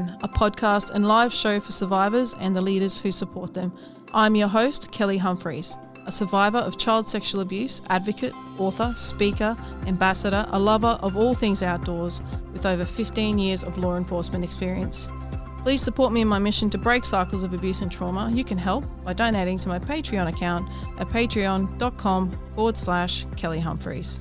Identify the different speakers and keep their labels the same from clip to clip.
Speaker 1: Women, a podcast and live show for survivors and the leaders who support them. I'm your host, Kelly Humphries, a survivor of child sexual abuse, advocate, author, speaker, ambassador, a lover of all things outdoors, with over 15 years of law enforcement experience. Please support me in my mission to break cycles of abuse and trauma. You can help by donating to my Patreon account at patreon.com/Kelly Humphries.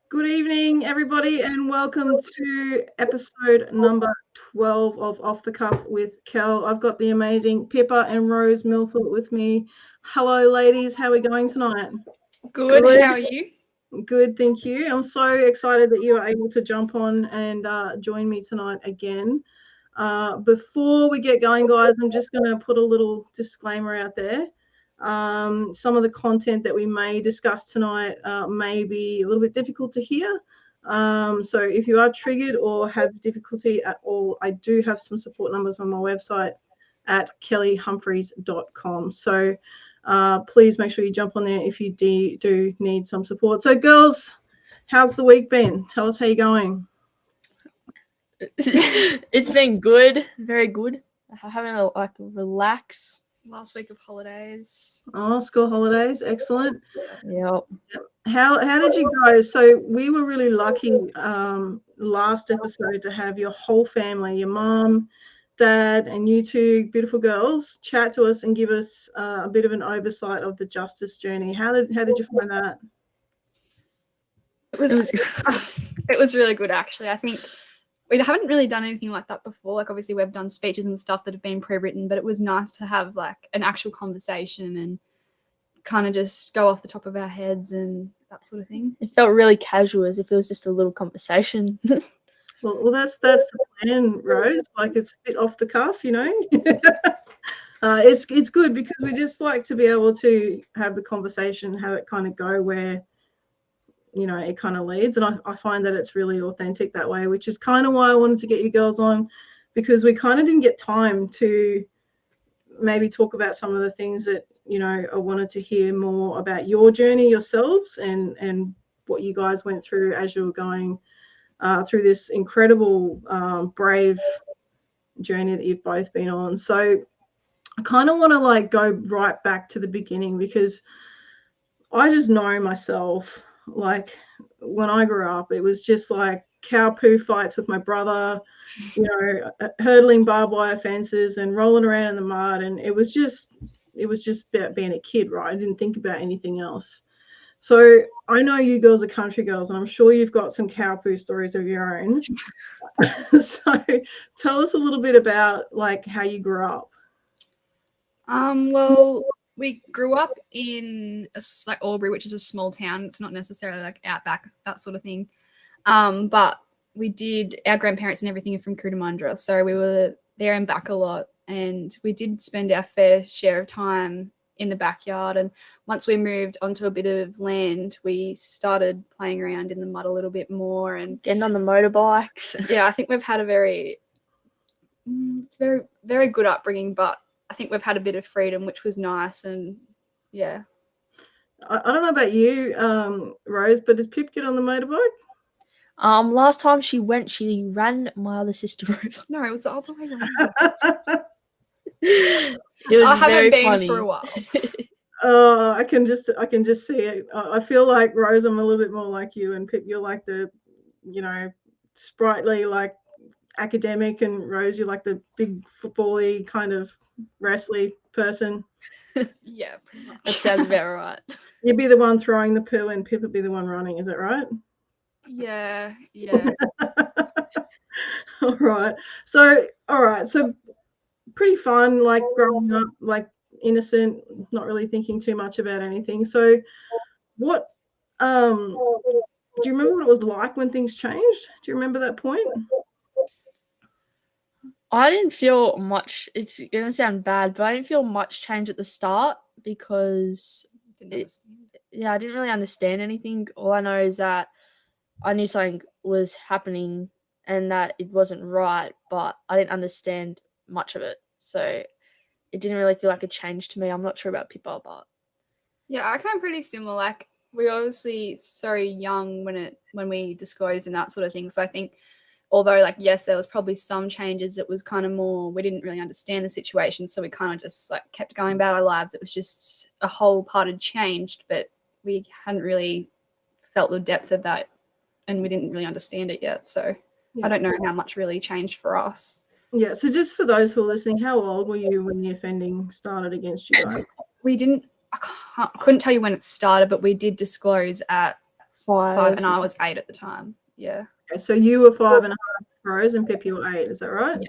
Speaker 1: Good evening, everybody, and welcome to episode number 12 of Off the Cuff with Kel. I've got the amazing Pippa and Rose Milthorpe with me. Hello, ladies. How are we going tonight?
Speaker 2: Good. How are you?
Speaker 1: Good, thank you. I'm so excited that you are able to jump on and join me tonight again. Before we get going, guys, I'm just going to put a little disclaimer out there. Some of the content that we may discuss tonight may be a little bit difficult to hear. So if you are triggered or have difficulty at all, I do have some support numbers on my website at kellyhumphries.com. So please make sure you jump on there if you do need some support. So girls, how's the week been? Tell us how you're going.
Speaker 2: It's been good, very good. Having a relax.
Speaker 3: Last week of holidays.
Speaker 1: Oh, school holidays, excellent.
Speaker 2: Yep.
Speaker 1: How did you go? So we were really lucky last episode to have your whole family, your mom, dad, and you two beautiful girls chat to us and give us a bit of an oversight of the justice journey. How did you find that?
Speaker 3: It was really good, actually. I think we haven't really done anything like that before. Like, obviously we've done speeches and stuff that have been pre-written, but it was nice to have like an actual conversation and kind of just go off the top of our heads and that sort of thing.
Speaker 2: It felt really casual, as if it was just a little conversation.
Speaker 1: Well, that's the plan, Rose. Like, it's a bit off the cuff, you know. It's good because we just like to be able to have the conversation, have it kind of go where, you know, it kind of leads, and I find that it's really authentic that way, which is kind of why I wanted to get you girls on, because we kind of didn't get time to maybe talk about some of the things that, you know, I wanted to hear more about your journey yourselves and what you guys went through as you were going through this incredible brave journey that you've both been on. So I kind of want to like go right back to the beginning, because I just know myself. Like, when I grew up, it was just like cow poo fights with my brother, you know, hurdling barbed wire fences and rolling around in the mud, and it was just about being a kid, right? I didn't think about anything else. So I know you girls are country girls, and I'm sure you've got some cow poo stories of your own. So tell us a little bit about like how you grew up.
Speaker 3: Well, we grew up in like Albury, which is a small town. It's not necessarily like outback, that sort of thing. But our grandparents and everything are from Cootamundra, so we were there and back a lot, and we did spend our fair share of time in the backyard. And once we moved onto a bit of land, we started playing around in the mud a little bit more and
Speaker 2: Getting on the motorbikes.
Speaker 3: Yeah, I think we've had a very, very good upbringing, but I think we've had a bit of freedom, which was nice. And yeah.
Speaker 1: I don't know about you, Rose, but does Pip get on the motorbike?
Speaker 2: Last time she went, she ran my other sister over.
Speaker 3: No, it was all the way around.
Speaker 2: It was
Speaker 3: I haven't been
Speaker 2: funny.
Speaker 3: for a while.
Speaker 1: I can just see it. I feel like, Rose, I'm a little bit more like you, and Pip, you're like the, you know, sprightly, like academic, and Rose, you're like the big football-y kind of wrestly person.
Speaker 3: Yeah, pretty much.
Speaker 2: That sounds about right.
Speaker 1: You'd be the one throwing the poo and Pip would be the one running, is that right?
Speaker 3: Yeah.
Speaker 1: All right. So pretty fun, like growing up, like innocent, not really thinking too much about anything. So what do you remember what it was like when things changed? Do you remember that point?
Speaker 2: I didn't feel much. It's going to sound bad, but I didn't feel much change at the start because I didn't really understand anything. All I know is that I knew something was happening and that it wasn't right, but I didn't understand much of it. So it didn't really feel like a change to me. I'm not sure about Pippa, but
Speaker 3: Yeah, I reckon I'm pretty similar. Like, we're obviously so young when we disclosed and that sort of thing. So I think, although, like, yes, there was probably some changes, it was kind of more, we didn't really understand the situation, so we kind of just like kept going about our lives. It was just a whole part had changed, but we hadn't really felt the depth of that, and we didn't really understand it yet. So I don't know how much really changed for us.
Speaker 1: Yeah. So just for those who are listening, how old were you when the offending started against you guys?
Speaker 3: We didn't. I couldn't tell you when it started, but we did disclose at 5, and I was 8 at the time. Yeah.
Speaker 1: Okay, so you were 5.5, Rose, and Pip, you were 8. Is that right?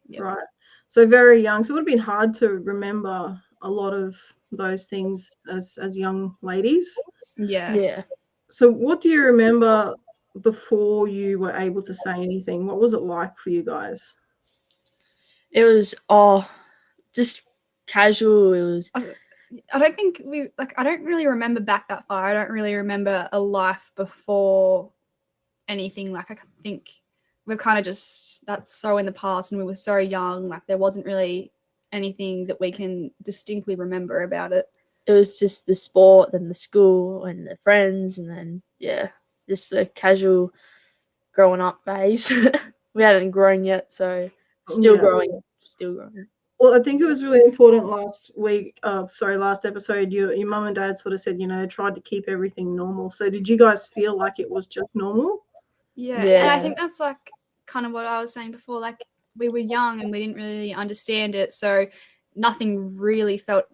Speaker 3: Yeah.
Speaker 1: Right. So very young. So it would have been hard to remember a lot of those things as young ladies.
Speaker 3: Yeah.
Speaker 2: Yeah.
Speaker 1: So what do you remember before you were able to say anything? What was it like for you guys?
Speaker 2: It was just casual. It was
Speaker 3: I don't think I don't really remember back that far. I don't really remember a life before anything. Like, I think we're kind of just, that's so in the past, and we were so young. Like, there wasn't really anything that we can distinctly remember about it.
Speaker 2: It was just the sport and the school and the friends, and then just the casual growing up phase. We hadn't grown yet, so still growing.
Speaker 1: Well, I think it was really important last episode, your mum and dad sort of said, they tried to keep everything normal. So did you guys feel like it was just normal?
Speaker 3: Yeah. And I think that's like kind of what I was saying before. Like, we were young and we didn't really understand it, so nothing really felt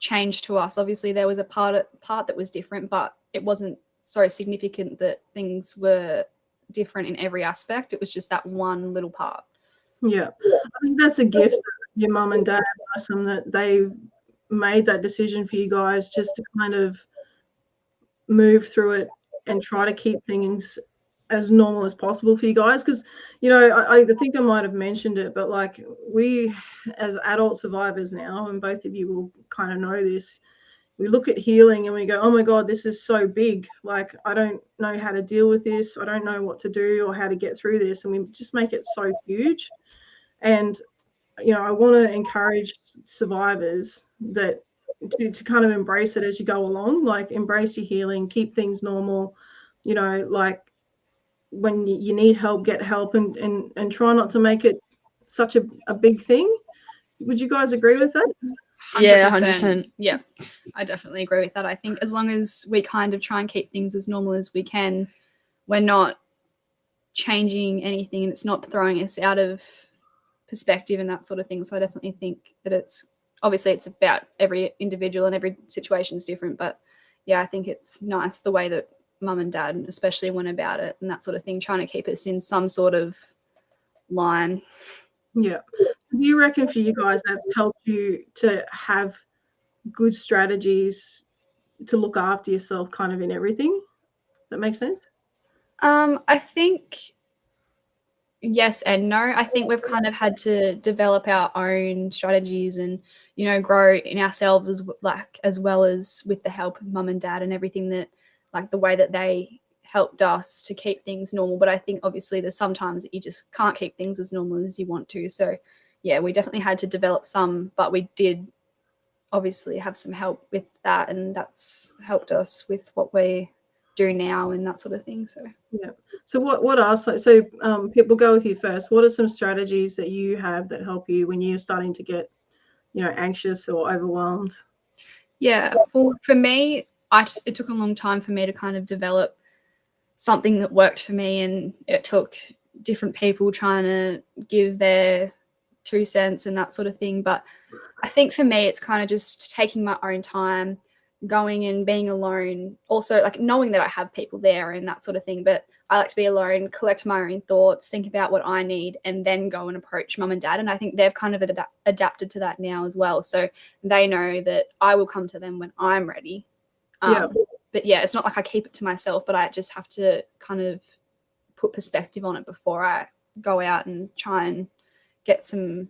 Speaker 3: changed to us. Obviously, there was a part that was different, but it wasn't so significant that things were different in every aspect. It was just that one little part.
Speaker 1: Yeah. I think that's a gift that your mum and dad, that they made that decision for you guys, just to kind of move through it and try to keep things as normal as possible for you guys. Because I think I might have mentioned it, but like, we as adult survivors now, and both of you will kind of know this, we look at healing and we go, oh my God, this is so big. Like, I don't know how to deal with this. I don't know what to do or how to get through this. And we just make it so huge. And, I want to encourage survivors that to kind of embrace it as you go along, like embrace your healing, keep things normal, like when you need help, get help, and try not to make it such a big thing. Would you guys agree with that?
Speaker 3: 100%.
Speaker 2: Yeah, 100%.
Speaker 3: Yeah, I definitely agree with that. I think as long as we kind of try and keep things as normal as we can, we're not changing anything, and it's not throwing us out of perspective and that sort of thing. So I definitely think that it's about every individual and every situation is different. But yeah, I think it's nice the way that mum and dad especially went about it and that sort of thing, trying to keep us in some sort of line.
Speaker 1: Yeah. Do you reckon for you guys that's helped you to have good strategies to look after yourself kind of in everything? That makes sense?
Speaker 3: I think yes and no. I think we've kind of had to develop our own strategies and, grow in ourselves as well as with the help of mum and dad and everything, that like the way that they helped us to keep things normal. But I think obviously there's sometimes that you just can't keep things as normal as you want to. So yeah, we definitely had to develop some, but we did obviously have some help with that, and that's helped us with what we do now and that sort of thing. So
Speaker 1: yeah. So what are Pip, we'll go with you first. What are some strategies that you have that help you when you're starting to get anxious or overwhelmed?
Speaker 3: Yeah, for me, it took a long time for me to kind of develop something that worked for me, and it took different people trying to give their 2 cents and that sort of thing. But I think for me, it's kind of just taking my own time, going and being alone. Also, like, knowing that I have people there and that sort of thing. But I like to be alone, collect my own thoughts, think about what I need, and then go and approach mum and dad. And I think they've kind of adapted to that now as well. So they know that I will come to them when I'm ready. But yeah, it's not like I keep it to myself, but I just have to kind of put perspective on it before I go out and try and get some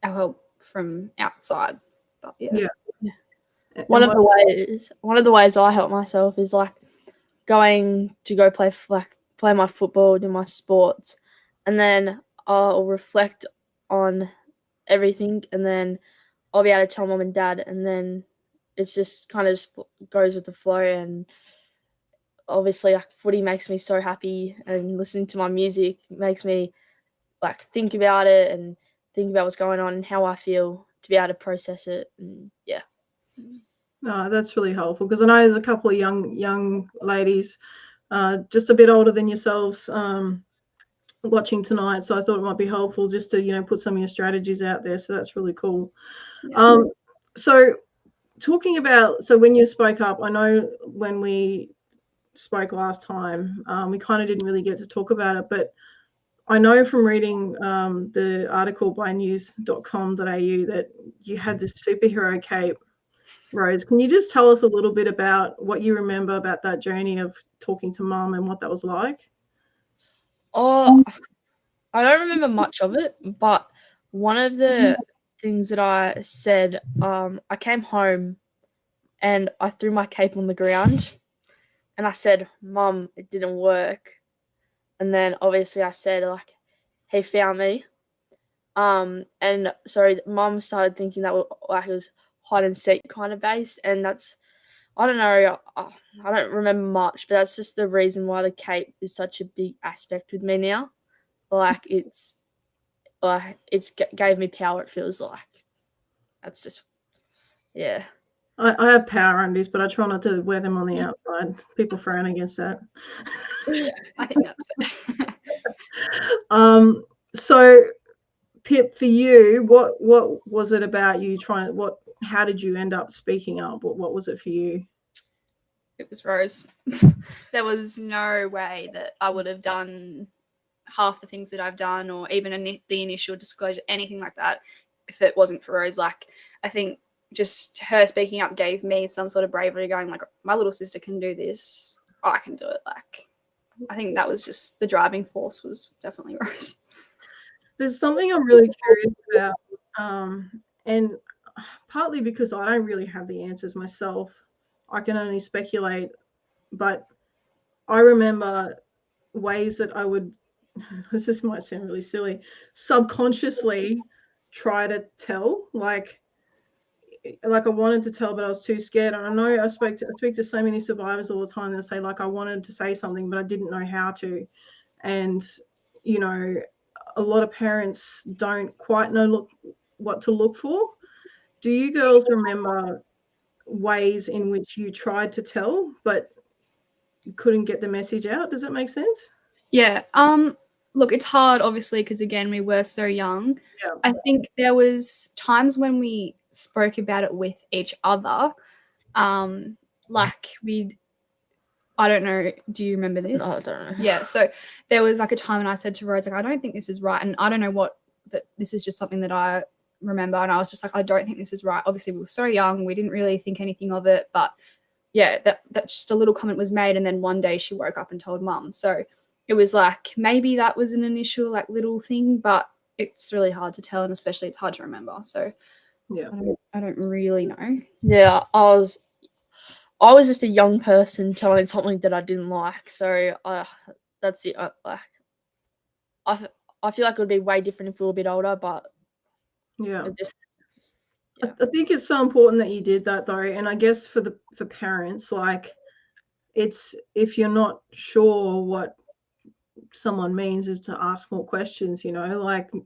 Speaker 3: help from outside. But yeah.
Speaker 2: One of the ways I help myself is like going to go play my football, do my sports, and then I'll reflect on everything, and then I'll be able to tell mum and dad, and then it's just kind of just goes with the flow. And obviously, like, footy makes me so happy, and listening to my music makes me like think about it and think about what's going on and how I feel to be able to process it. And yeah.
Speaker 1: No, that's really helpful, because I know there's a couple of young ladies, just a bit older than yourselves, watching tonight. So I thought it might be helpful just to, put some of your strategies out there. So that's really cool.
Speaker 3: Yeah.
Speaker 1: So talking about, so when you spoke up, I know when we spoke last time, we kind of didn't really get to talk about it, but I know from reading the article by news.com.au that you had this superhero cape, Rose. Can you just tell us a little bit about what you remember about that journey of talking to Mum and what that was like?
Speaker 2: Oh, I don't remember much of it, but one of the things that I said, I came home and I threw my cape on the ground and I said, Mum, it didn't work. And then obviously I said, like, he found me. And so Mum started thinking that like it was hide and seek kind of based, and that's, I don't know, I don't remember much, but that's just the reason why the cape is such a big aspect with me now. Like it's gave me power. It feels like that's just, yeah.
Speaker 1: I have power undies, but I try not to wear them on the outside. People frown against that.
Speaker 3: Yeah, I think that's fair.
Speaker 1: So Pip, for you, what was it about you how did you end up speaking up? What was it for you?
Speaker 3: It was Rose. There was no way that I would have done half the things that I've done, or even the initial disclosure, anything like that, if it wasn't for Rose. Like, I think just her speaking up gave me some sort of bravery, going like, my little sister can do this, I can do it. Like, I think that was just the driving force, was definitely Rose.
Speaker 1: There's something I'm really curious about, and partly because I don't really have the answers myself, I can only speculate, but I remember ways that I would, this might sound really silly, subconsciously try to tell, like I wanted to tell, but I was too scared. And I know I speak to so many survivors all the time that say, like, I wanted to say something, but I didn't know how to. And, a lot of parents don't quite know what to look for. Do you girls remember ways in which you tried to tell, but couldn't get the message out? Does that make sense?
Speaker 3: Yeah. Look, it's hard, obviously, because again, we were so young.
Speaker 1: Yeah.
Speaker 3: I think there was times when we spoke about it with each other. Like I don't know. Do you remember this?
Speaker 2: No, I don't know.
Speaker 3: Yeah. So there was like a time when I said to Rose, like, I don't think this is right. And I don't know but this is just something that I remember. And I was just like, I don't think this is right. Obviously, we were so young. We didn't really think anything of it. But yeah, that just a little comment was made. And then one day she woke up and told Mum. So it was like, maybe that was an initial like little thing, but it's really hard to tell. And especially it's hard to remember. So
Speaker 1: Yeah.
Speaker 3: I don't really know.
Speaker 2: Yeah, I was just a young person telling something that I didn't like. So that's it. I feel like it would be way different if we were a bit older, but
Speaker 1: Yeah.
Speaker 2: Yeah.
Speaker 1: I think it's so important that you did that, though. And I guess for parents, like, it's, if you're not sure what someone means, is to ask more questions, like, for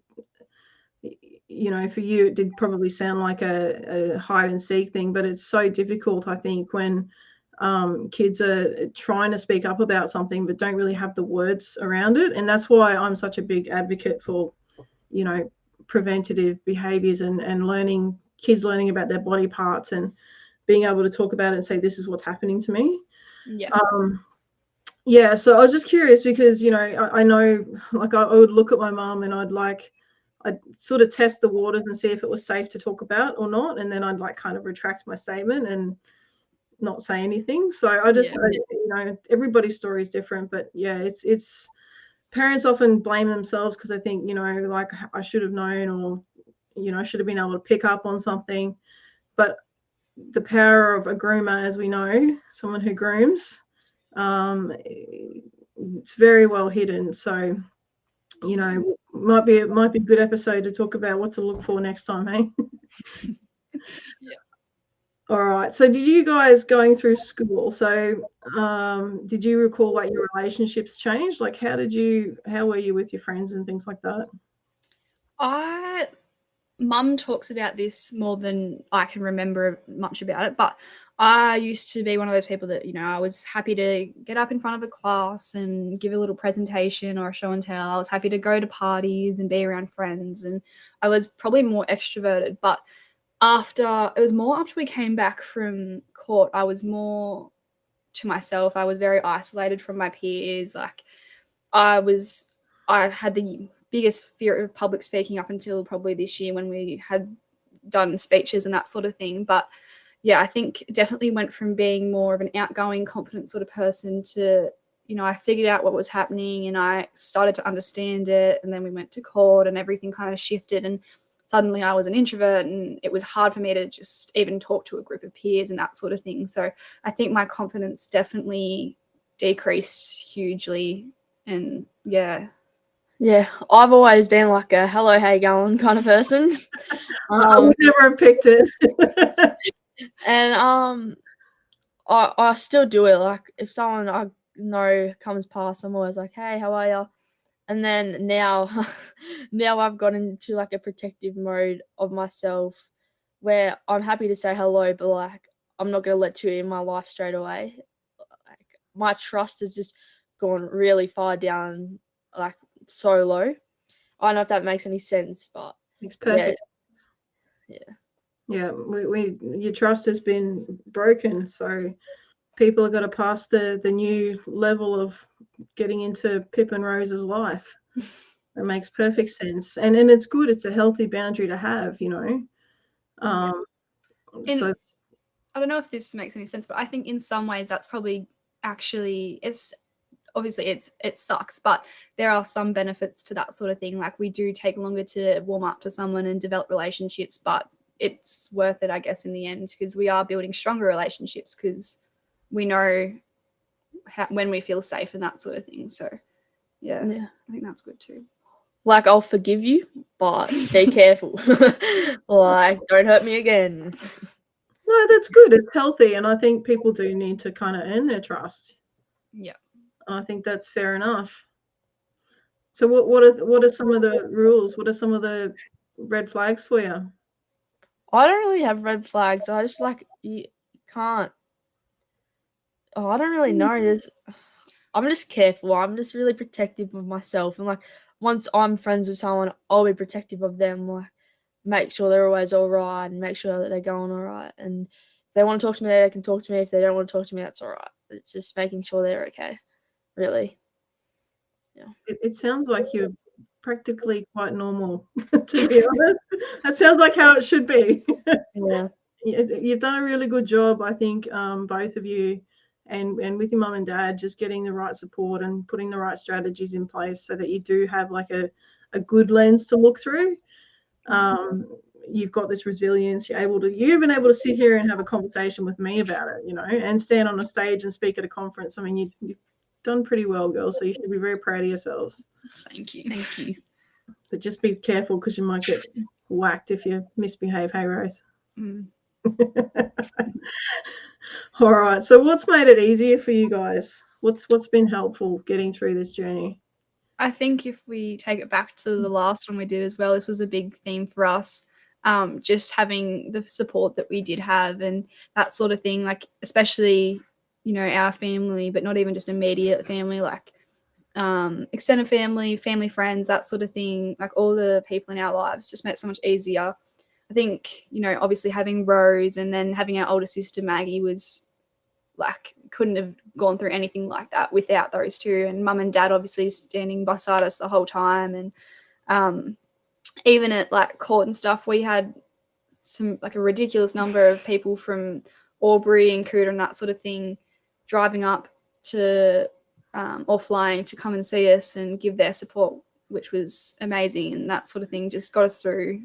Speaker 1: you, it did probably sound like a hide and seek thing, but it's so difficult, I think, when kids are trying to speak up about something but don't really have the words around it. And that's why I'm such a big advocate for, preventative behaviors and kids learning about their body parts and being able to talk about it and say, this is what's happening to me.
Speaker 3: Yeah.
Speaker 1: So I was just curious because, I know, like, I would look at my mum and I'd sort of test the waters and see if it was safe to talk about or not. And then I'd like kind of retract my statement and not say anything. So I just, everybody's story is different, but yeah, it's parents often blame themselves because they think, like, I should have known, or, I should have been able to pick up on something. But the power of a groomer, as we know, someone who grooms, it's very well hidden. So, might be a good episode to talk about what to look for next time, eh?
Speaker 3: Yeah.
Speaker 1: All right. So did you guys going through school? So did you recall like your relationships changed? Like how were you with your friends and things like that?
Speaker 3: Mum talks about this more than I can remember much about it, but I used to be one of those people that, I was happy to get up in front of a class and give a little presentation or a show and tell. I was happy to go to parties and be around friends, and I was probably more extroverted. But after we came back from court, I was more to myself. I was very isolated from my peers. Like I had the biggest fear of public speaking up until probably this year when we had done speeches and that sort of thing. But yeah, I think definitely went from being more of an outgoing, confident sort of person to, I figured out what was happening and I started to understand it. And then we went to court and everything kind of shifted. And suddenly I was an introvert and it was hard for me to just even talk to a group of peers and that sort of thing. So I think my confidence definitely decreased hugely. And yeah.
Speaker 2: Yeah, I've always been like a hello, how you going kind of person.
Speaker 1: I would never have picked it.
Speaker 2: And I still do it. Like if someone I know comes past, I'm always like, hey, how are you? And then now I've got into like a protective mode of myself where I'm happy to say hello, but like I'm not gonna let you in my life straight away. Like my trust has just gone really far down, like so low. I don't know if that makes any sense, but
Speaker 1: Makes perfect. Yeah. Your trust has been broken, so people have got to pass the new level of getting into Pip and Rose's life. It makes perfect sense, and it's good. It's a healthy boundary to have, So
Speaker 3: I don't know if this makes any sense, but I think in some ways that's probably actually it sucks, but there are some benefits to that sort of thing. Like we do take longer to warm up to someone and develop relationships, but it's worth it, I guess, in the end, because we are building stronger relationships because we know when we feel safe and that sort of thing. So yeah, I think that's good too.
Speaker 2: Like I'll forgive you, but be careful. Like don't hurt me again.
Speaker 1: No, that's good. It's healthy, and I think people do need to kind of earn their trust.
Speaker 3: Yeah.
Speaker 1: I think that's fair enough. So what are some of the rules? What are some of the red flags for you?
Speaker 2: I don't really have red flags. I just like you can't. Oh, I don't really know. I'm just careful. I'm just really protective of myself, and like once I'm friends with someone, I'll be protective of them. Like make sure they're always all right, and make sure that they're going all right. And if they want to talk to me, they can talk to me. If they don't want to talk to me, that's all right. It's just making sure they're okay. Really. Yeah.
Speaker 1: It sounds like you're practically quite normal, to be honest. That sounds like how it should be.
Speaker 2: Yeah.
Speaker 1: You've done a really good job, I think, both of you, and with your mum and dad, just getting the right support and putting the right strategies in place so that you do have like a good lens to look through. You've got this resilience. You've been able to sit here and have a conversation with me about it, and stand on a stage and speak at a conference. I mean, you've done pretty well, girls, so you should be very proud of yourselves.
Speaker 3: Thank you.
Speaker 1: But just be careful because you might get whacked if you misbehave. Hey, Rose. All right. So what's made it easier for you guys? What's been helpful getting through this journey?
Speaker 3: I think if we take it back to the last one we did as well, this was a big theme for us. Just having the support that we did have and that sort of thing, like especially, our family, but not even just immediate family, like extended family, friends, that sort of thing, like all the people in our lives just made it so much easier. I think, obviously having Rose and then having our older sister Maggie was like, couldn't have gone through anything like that without those two. And mum and dad obviously standing beside us the whole time. And even at like court and stuff, we had some like a ridiculous number of people from Albury and Cooter and that sort of thing driving up to or flying to come and see us and give their support, which was amazing. And that sort of thing just got us through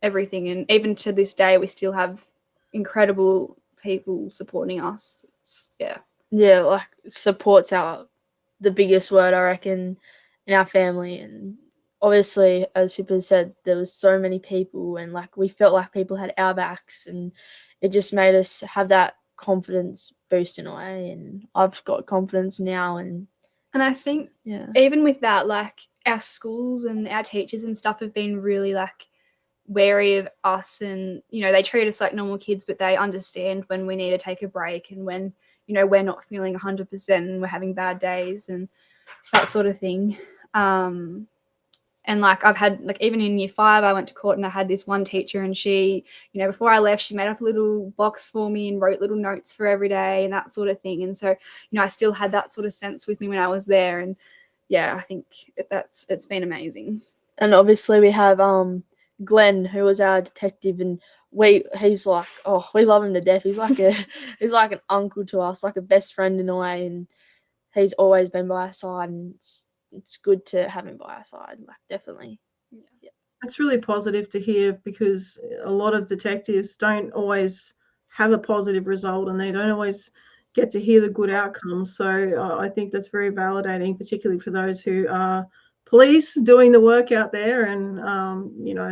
Speaker 3: everything. And even to this day, we still have incredible people supporting us.
Speaker 2: Yeah, like support's the biggest word, I reckon, in our family. And obviously, as people said, there was so many people and like we felt like people had our backs, and it just made us have that confidence boost in a way, and I've got confidence now. And
Speaker 3: I think
Speaker 2: yeah,
Speaker 3: even with that, like our schools and our teachers and stuff have been really like wary of us, and they treat us like normal kids, but they understand when we need to take a break and when we're not feeling 100% and we're having bad days and that sort of thing. And like I've had, like, even in year 5, I went to court and I had this one teacher, and she, before I left, she made up a little box for me and wrote little notes for every day and that sort of thing. And so, I still had that sort of sense with me when I was there. And yeah, I think it's been amazing.
Speaker 2: And obviously we have Glenn, who was our detective, and he's like, oh, we love him to death. He's like he's like an uncle to us, like a best friend in a way, and he's always been by our side, and it's good to have him by our side, like, definitely.
Speaker 1: Yeah. That's really positive to hear, because a lot of detectives don't always have a positive result and they don't always get to hear the good outcomes. So I think that's very validating, particularly for those who are police doing the work out there. And,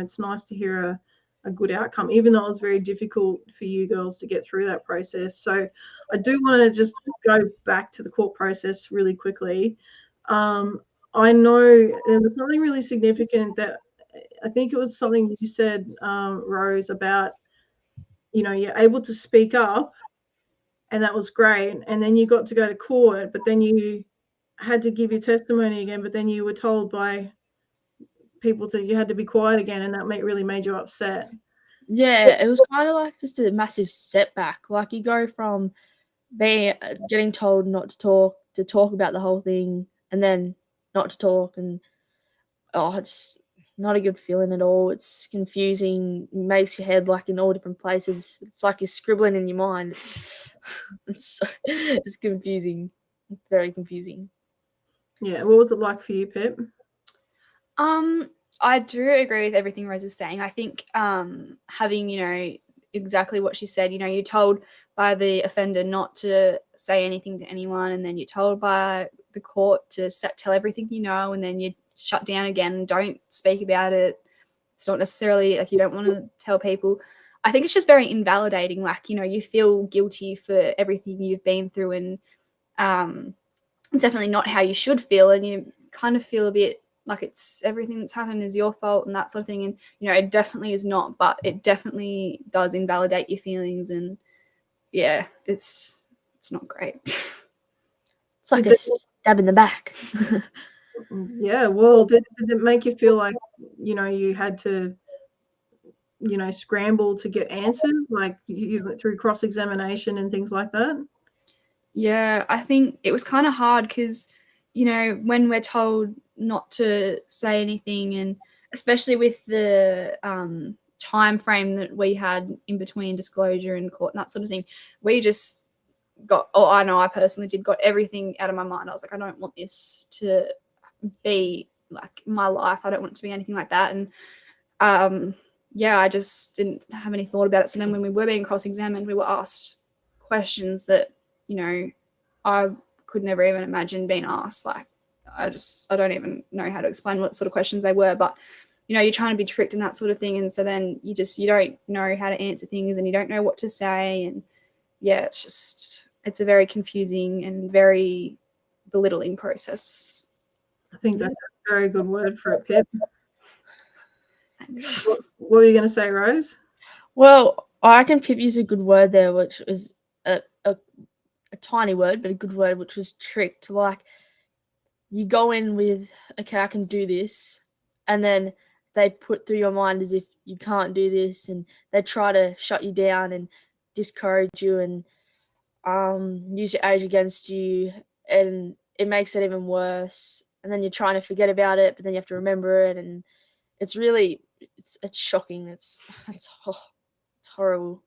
Speaker 1: it's nice to hear a good outcome, even though it was very difficult for you girls to get through that process. So I do want to just go back to the court process really quickly. I know there was something really significant that I think it was something you said, Rose, about, you're able to speak up, and that was great. And then you got to go to court, but then you had to give your testimony again, but then you were told by people you had to be quiet again, and that really made you upset.
Speaker 2: Yeah, it was kind of like just a massive setback. Like, you go from getting told not to talk about the whole thing, and then not to talk, and it's not a good feeling at all. It's confusing, makes your head like in all different places. It's like you're scribbling in your mind. It's confusing, very confusing.
Speaker 1: Yeah, what was it like for you, Pip?
Speaker 3: I do agree with everything Rose is saying. I think having exactly what she said, you're told by the offender not to say anything to anyone, and then you're told by the court to tell everything and then you shut down again and don't speak about it. It's not necessarily like you don't want to tell people. I think it's just very invalidating. Like, you feel guilty for everything you've been through, and it's definitely not how you should feel, and you kind of feel a bit like it's everything that's happened is your fault and that sort of thing. And it definitely is not, but it definitely does invalidate your feelings, and yeah, it's not great.
Speaker 2: It's like a stab in the back.
Speaker 1: Yeah, well, did it make you feel like you had to scramble to get answers, like you went through cross-examination and things like that?
Speaker 3: Yeah, I think it was kind of hard because when we're told not to say anything, and especially with the time frame that we had in between disclosure and court and that sort of thing, we just I know I personally got everything out of my mind. I was like, I don't want this to be like my life. I don't want it to be anything like that. And yeah, I just didn't have any thought about it. So then when we were being cross-examined, we were asked questions that I could never even imagine being asked. Like, I don't even know how to explain what sort of questions they were, but you're trying to be tricked and that sort of thing. And so then you don't know how to answer things, and you don't know what to say. And yeah, it's a very confusing and very belittling process.
Speaker 1: I think that's a very good word for it, Pip. What were you going to say, Rose?
Speaker 2: Well, I reckon Pip used a good word there, which was a tiny word, but a good word, which was tricked. Like, you go in with, okay, I can do this, and then they put through your mind as if you can't do this, and they try to shut you down and discourage you and use your age against you, and it makes it even worse. And then you're trying to forget about it, but then you have to remember it, and it's really it's shocking. It's horrible.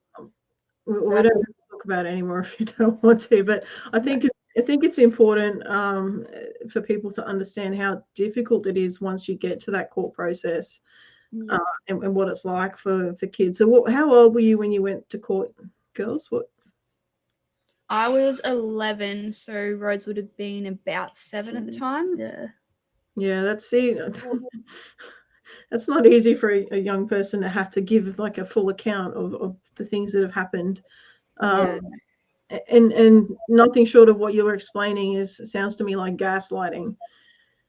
Speaker 1: We don't have to talk about it anymore if you don't want to, but I think it's important for people to understand how difficult it is once you get to that court process, and what it's like for kids. So how old were you when you went to court, girls?
Speaker 3: I was 11, so Rose would have been about 7 at the time.
Speaker 2: Yeah.
Speaker 1: Yeah, it's not easy for a young person to have to give like a full account of the things that have happened.
Speaker 2: Yeah.
Speaker 1: And nothing short of what you were explaining sounds to me like gaslighting.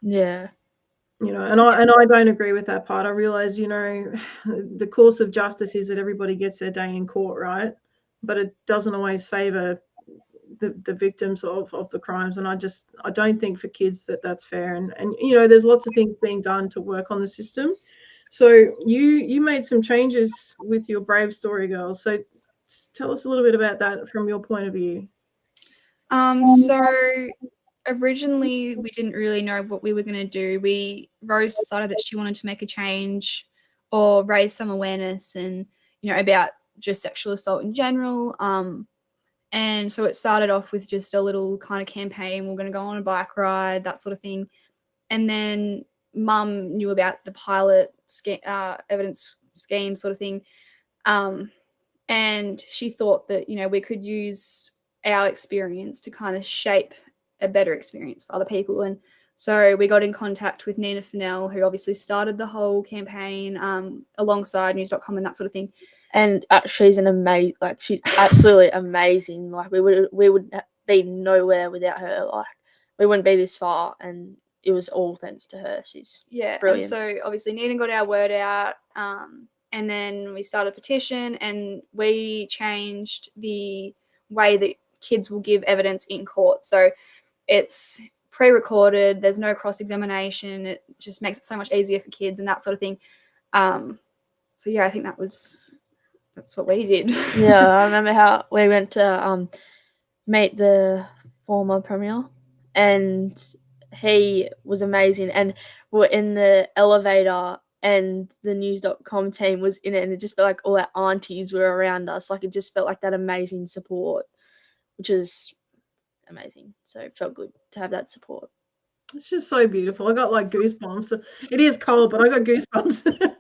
Speaker 2: Yeah.
Speaker 1: You know, and I don't agree with that part. I realize, you know, the course of justice is that everybody gets their day in court, right? But it doesn't always favor the victims of the crimes. And I don't think for kids that's fair. And you know, there's lots of things being done to work on the system. So you made some changes with your Brave Story Girls. So tell us a little bit about that from your point of view.
Speaker 3: So originally we didn't really know what we were going to do. Rose decided that she wanted to make a change or raise some awareness and, you know, about just sexual assault in general. And so it started off with just a little kind of campaign. We're going to go on a bike ride, that sort of thing. And then Mum knew about the pilot evidence scheme sort of thing. And she thought that, you know, we could use our experience to kind of shape a better experience for other people. And so we got in contact with Nina Funnell, who obviously started the whole campaign alongside news.com and that sort of thing.
Speaker 2: And she's she's absolutely amazing. Like we would be nowhere without her. Like we wouldn't be this far, and it was all thanks to her. She's brilliant.
Speaker 3: And so obviously Nina got our word out, and then we started a petition, and we changed the way that kids will give evidence in court. So it's pre-recorded. There's no cross-examination. It just makes it so much easier for kids and that sort of thing. So yeah, I think that's what we did.
Speaker 2: Yeah, I remember how we went to meet the former premier, and he was amazing. And we're in the elevator, and the news.com team was in it, and it just felt like all our aunties were around us. Like it just felt like that amazing support, which is amazing. So it felt good to have that support.
Speaker 1: It's just so beautiful. I got like goosebumps. It is cold, but I got goosebumps.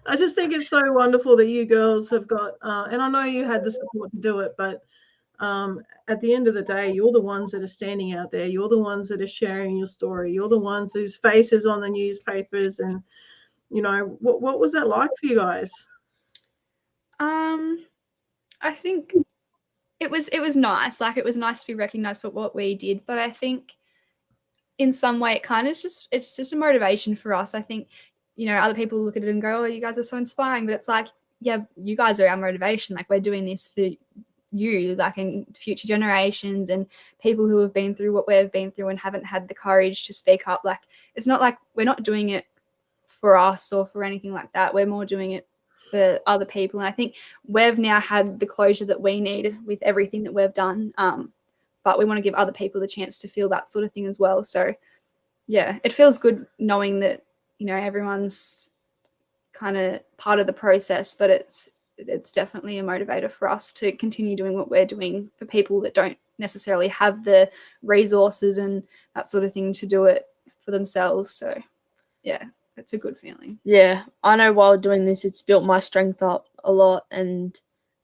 Speaker 1: I just think it's so wonderful that you girls have got, and I know you had the support to do it, but at the end of the day, you're the ones that are standing out there. You're the ones that are sharing your story. You're the ones whose face is on the newspapers. And, you know, what was that like for you guys?
Speaker 3: I think it was nice. Like it was nice to be recognized for what we did, but I think in some way it kind of it's just a motivation for us. I think, you know, other people look at it and go, oh, you guys are so inspiring, but it's like, yeah, you guys are our motivation. Like we're doing this for you, like in future generations and people who have been through what we've been through and haven't had the courage to speak up. Like it's not like we're not doing it for us or for anything like that. We're more doing it for other people. And I think we've now had the closure that we need with everything that we've done. But we want to give other people the chance to feel that sort of thing as well. So yeah, it feels good knowing that, you know, everyone's kind of part of the process, but it's definitely a motivator for us to continue doing what we're doing for people that don't necessarily have the resources and that sort of thing to do it for themselves. So yeah, it's a good feeling.
Speaker 2: Yeah, I know while doing this, it's built my strength up a lot, and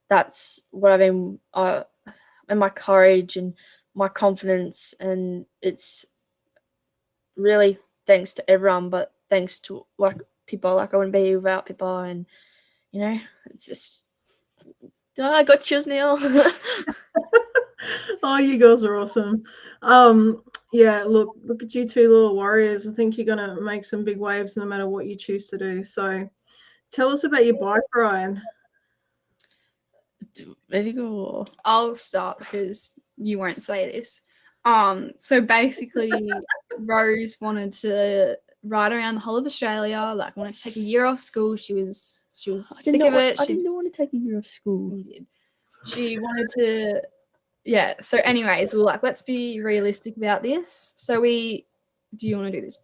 Speaker 2: that's what I've been, and my courage and my confidence, and it's really thanks to everyone, but thanks to like Pippa. Like I wouldn't be here without Pippa, and you know, it's just I got chills now.
Speaker 1: Oh, you girls are awesome. Yeah, look at you two little warriors. I think you're gonna make some big waves no matter what you choose to do. So tell us about your bike ride.
Speaker 2: Ready to go?
Speaker 3: I'll start because you won't say this. So basically Rose wanted to ride around the whole of Australia, like wanted to take a year off school. She was sick of it.
Speaker 2: I didn't want to take a year off school.
Speaker 3: You did. She wanted to, yeah. So anyways, we're like, let's be realistic about this. So do you want to do this?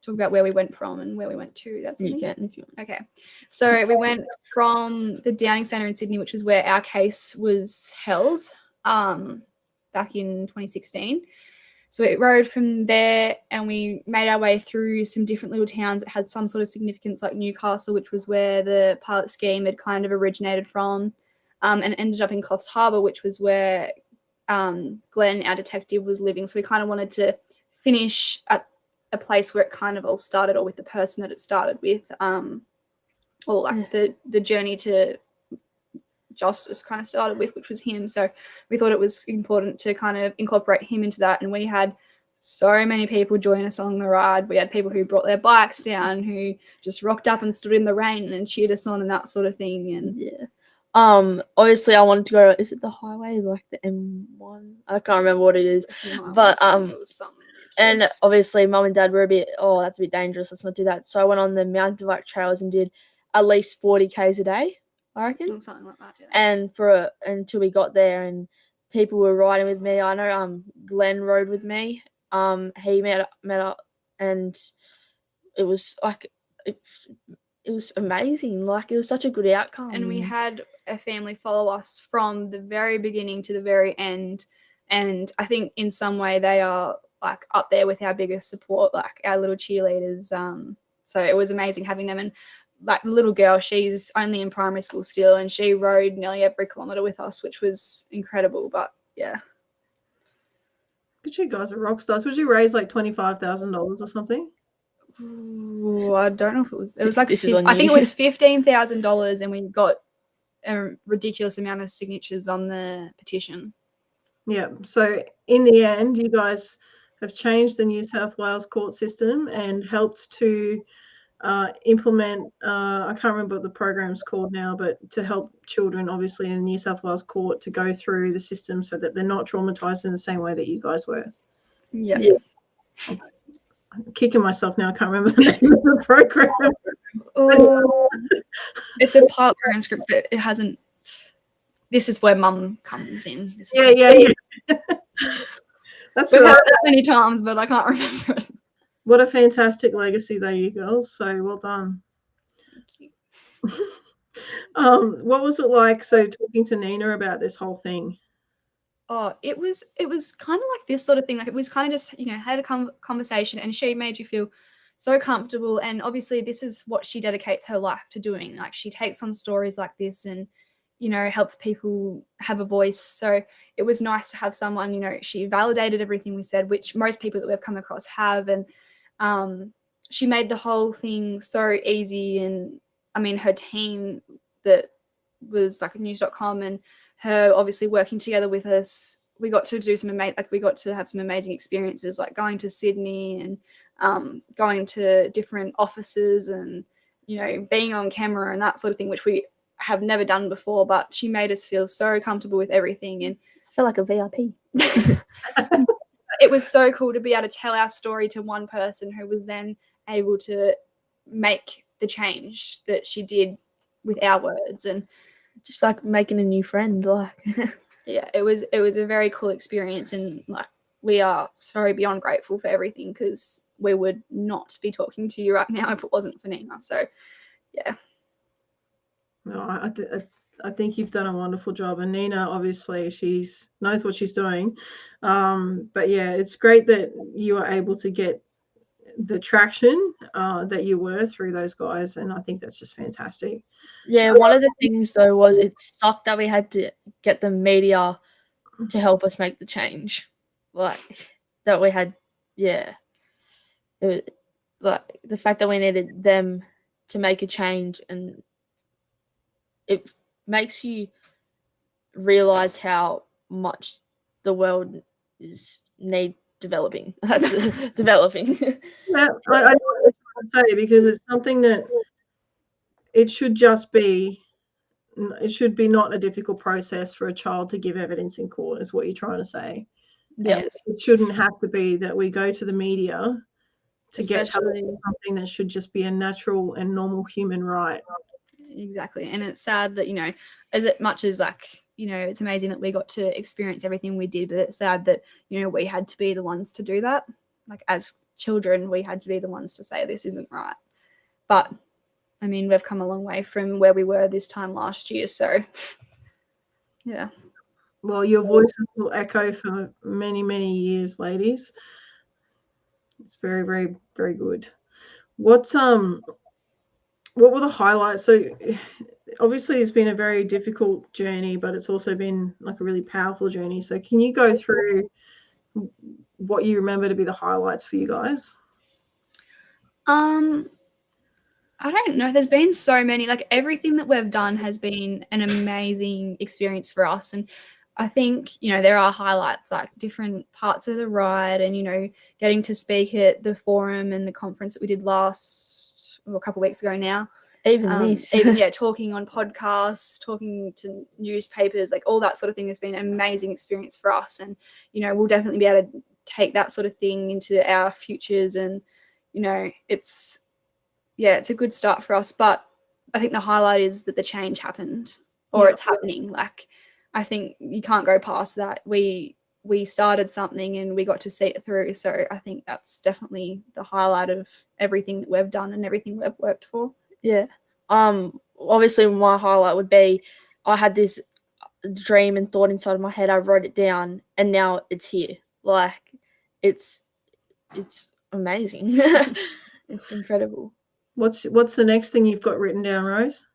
Speaker 3: Talk about where we went from and where we went to. That's
Speaker 2: You can if you want.
Speaker 3: Okay. So we went from the Downing Centre in Sydney, which was where our case was held, back in 2016. So we rode from there and we made our way through some different little towns that had some sort of significance, like Newcastle, which was where the pilot scheme had kind of originated from, and ended up in Coffs Harbour, which was where Glenn, our detective, was living. So we kind of wanted to finish at a place where it kind of all started, or with the person that it started with, or like the journey to justice kind of started with, which was him. So we thought it was important to kind of incorporate him into that. And we had so many people join us on the ride. We had people who brought their bikes down, who just rocked up and stood in the rain and cheered us on and that sort of thing. And
Speaker 2: obviously I wanted to go, is it the highway, like the M1? I can't remember what it is. But
Speaker 3: it was something
Speaker 2: and obviously mum and dad were a bit, that's a bit dangerous, let's not do that. So I went on the mountain bike trails and did at least 40 Ks a day, I reckon.
Speaker 3: Something like that, yeah.
Speaker 2: And until we got there, and people were riding with me. I know Glenn rode with me. He met up, and it was like it was amazing. Like, it was such a good outcome.
Speaker 3: And we had a family follow us from the very beginning to the very end. And I think in some way they are like up there with our biggest support, like our little cheerleaders. So it was amazing having them. And like the little girl, she's only in primary school still, and she rode nearly every kilometre with us, which was incredible. But yeah.
Speaker 1: But you guys are rock stars. Would you raise like $25,000 or something?
Speaker 3: Ooh, I don't know if it was like
Speaker 2: I
Speaker 3: think it was $15,000, and we got a ridiculous amount of signatures on the petition.
Speaker 1: Yeah. So in the end, you guys have changed the New South Wales court system and helped to implement, I can't remember what the program's called now, but to help children, obviously, in the New South Wales court to go through the system so that they're not traumatised in the same way that you guys were.
Speaker 3: Yeah.
Speaker 1: I'm kicking myself now. I can't remember the name of the program.
Speaker 3: It's a part transcript, but it hasn't. This is where Mum comes in.
Speaker 1: Yeah. That's
Speaker 3: We've
Speaker 1: right.
Speaker 3: had that many times, but I can't remember it.
Speaker 1: What a fantastic legacy though, you girls. So well done.
Speaker 3: Thank
Speaker 1: you. What was it like, so talking to Nina about this whole thing?
Speaker 3: Oh, it was kind of like this sort of thing. Like, it was kind of just, had a conversation, and she made you feel so comfortable. And obviously this is what she dedicates her life to doing. Like, she takes on stories like this and, helps people have a voice. So it was nice to have someone, she validated everything we said, which most people that we've come across have. And she made the whole thing so easy. And I mean, her team that was like news.com and her obviously working together with us, we got to do we got to have some amazing experiences, like going to Sydney and going to different offices and, being on camera and that sort of thing, which we have never done before. But she made us feel so comfortable with everything. And
Speaker 2: I feel like a VIP.
Speaker 3: It was so cool to be able to tell our story to one person who was then able to make the change that she did with our words, and
Speaker 2: just like making a new friend. Like,
Speaker 3: yeah, it was a very cool experience, and like, we are so beyond grateful for everything, because we would not be talking to you right now if it wasn't for Nina. So yeah.
Speaker 1: No, I think you've done a wonderful job, and Nina, obviously, knows what she's doing. But yeah, it's great that you were able to get the traction that you were through those guys, and I think that's just fantastic.
Speaker 2: Yeah, one of the things though was it sucked that we had to get the media to help us make the change. Like, that we had, it was, like, the fact that we needed them to make a change, and it makes you realize how much the world need developing. That's developing.
Speaker 1: Yeah, I know what you're trying to say, because it's something that it should be not a difficult process for a child to give evidence in court, is what you're trying to say.
Speaker 3: Yes.
Speaker 1: And it shouldn't have to be that we go to the media to get something that should just be a natural and normal human right.
Speaker 3: Exactly. And it's sad that, as much as like, it's amazing that we got to experience everything we did, but it's sad that, we had to be the ones to do that. Like, as children, we had to be the ones to say this isn't right. But I mean, we've come a long way from where we were this time last year. So yeah.
Speaker 1: Well, your voices will echo for many, many years, ladies. It's very, very, very good. What were the highlights? So obviously it's been a very difficult journey, but it's also been like a really powerful journey. So can you go through what you remember to be the highlights for you guys?
Speaker 3: I don't know. There's been so many, like everything that we've done has been an amazing experience for us. And I think, there are highlights like different parts of the ride and, getting to speak at the forum and the conference that we did a couple of weeks ago now.
Speaker 2: Even this.
Speaker 3: Even, talking on podcasts, talking to newspapers, like all that sort of thing has been an amazing experience for us. And, we'll definitely be able to take that sort of thing into our futures. And, it's a good start for us, but I think the highlight is that the change happened or it's happening. Like, I think you can't go past that. We started something and we got to see it through. So I think that's definitely the highlight of everything that we've done and everything we've worked for.
Speaker 2: Yeah. Obviously my highlight would be I had this dream and thought inside of my head. I wrote it down and now it's here. Like, it's amazing. It's incredible.
Speaker 1: What's the next thing you've got written down, Rose?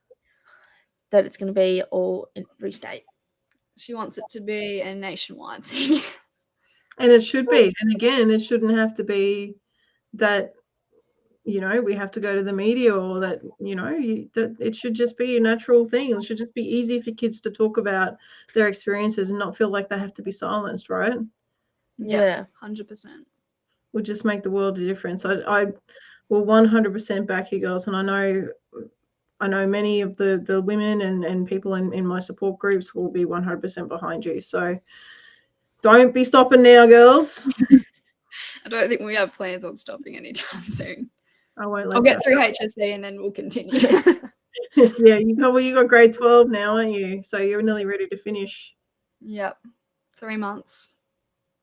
Speaker 2: That it's going to be all in every state.
Speaker 3: She wants it to be a nationwide thing.
Speaker 1: And it should be. And again, it shouldn't have to be that, we have to go to the media or that, that it should just be a natural thing. It should just be easy for kids to talk about their experiences and not feel like they have to be silenced, right?
Speaker 2: Yeah.
Speaker 3: 100%.
Speaker 1: Would just make the world a difference. I will 100% back you girls, and I know many of the women and people in my support groups will be 100% behind you. So don't be stopping now, girls.
Speaker 3: I don't think we have plans on stopping anytime soon.
Speaker 1: I won't let
Speaker 3: I'll get through HSC and then we'll continue.
Speaker 1: Yeah, you got grade 12 now, aren't you? So you're nearly ready to finish.
Speaker 3: Yep. 3 months.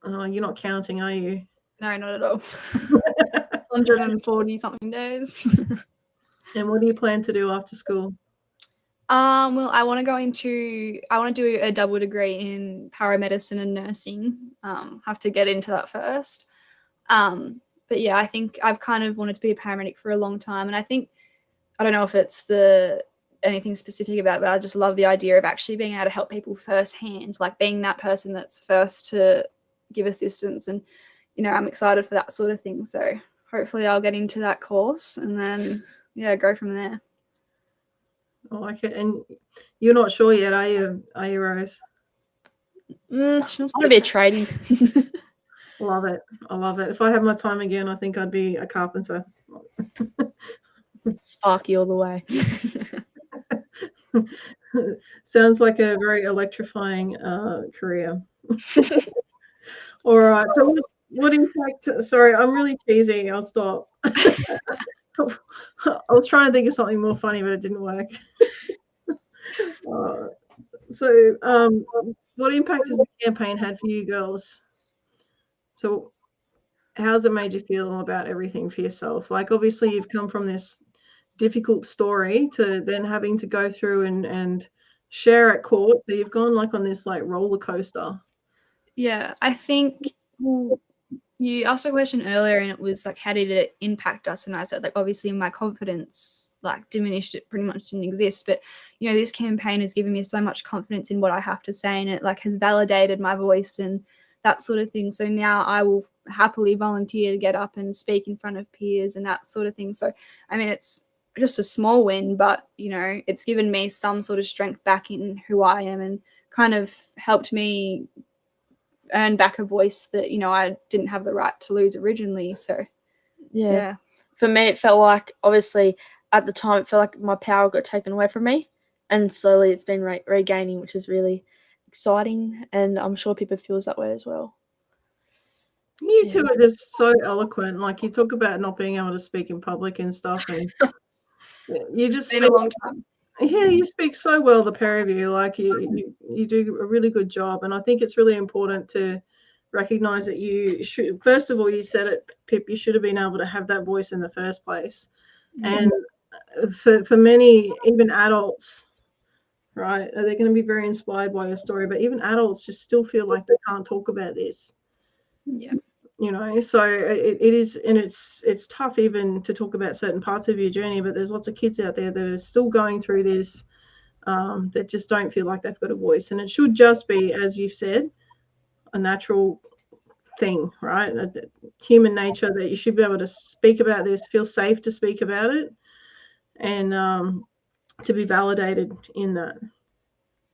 Speaker 1: Oh, you're not counting, are you?
Speaker 3: No, not at all. 140 something days.
Speaker 1: And what do you plan to do after school?
Speaker 3: Well, I want to do a double degree in paramedicine and nursing. Have to get into that first. But yeah, I think I've kind of wanted to be a paramedic for a long time. And I don't know if it's anything specific about it, but I just love the idea of actually being able to help people firsthand, like being that person that's first to give assistance. And, I'm excited for that sort of thing. So hopefully I'll get into that course and then, go from there.
Speaker 1: I like it. And you're not sure yet, are you, Rose?
Speaker 2: She wants to be a tradie.
Speaker 1: Love it. I love it. If I had my time again, I think I'd be a carpenter.
Speaker 2: Sparky all the way.
Speaker 1: Sounds like a very electrifying career. All right. So what impact? Sorry, I'm really cheesy. I'll stop. I was trying to think of something more funny, but it didn't work. What impact has the campaign had for you girls? So how's it made you feel about everything for yourself? Like, obviously you've come from this difficult story to then having to go through and share at court. So you've gone like on this like roller coaster.
Speaker 3: Yeah, I think, well, you asked a question earlier and it was like, how did it impact us? And I said, like, obviously my confidence like diminished, it pretty much didn't exist. But, this campaign has given me so much confidence in what I have to say, and it like has validated my voice and that sort of thing. So now I will happily volunteer to get up and speak in front of peers and that sort of thing. So, I mean, it's just a small win, but, it's given me some sort of strength back in who I am and kind of helped me earn back a voice that, I didn't have the right to lose originally. So, yeah.
Speaker 2: For me, it felt like, obviously, at the time, it felt like my power got taken away from me. And slowly it's been regaining, which is really exciting, and I'm sure Pippa feels that way as well.
Speaker 1: You two are just so eloquent. Like, you talk about not being able to speak in public and stuff, and you just
Speaker 3: been a long time.
Speaker 1: Yeah, you speak so well, the pair of you. Like, you do a really good job, and I think it's really important to recognize that you should. First of all, you said it, Pip. You should have been able to have that voice in the first place, and for many, even adults. Right? They're going to be very inspired by your story, but even adults just still feel like they can't talk about this.
Speaker 3: Yeah.
Speaker 1: So it is, and it's tough even to talk about certain parts of your journey, but there's lots of kids out there that are still going through this, that just don't feel like they've got a voice. And it should just be, as you've said, a natural thing, right? Human nature, that you should be able to speak about this, feel safe to speak about it, and to be validated in that.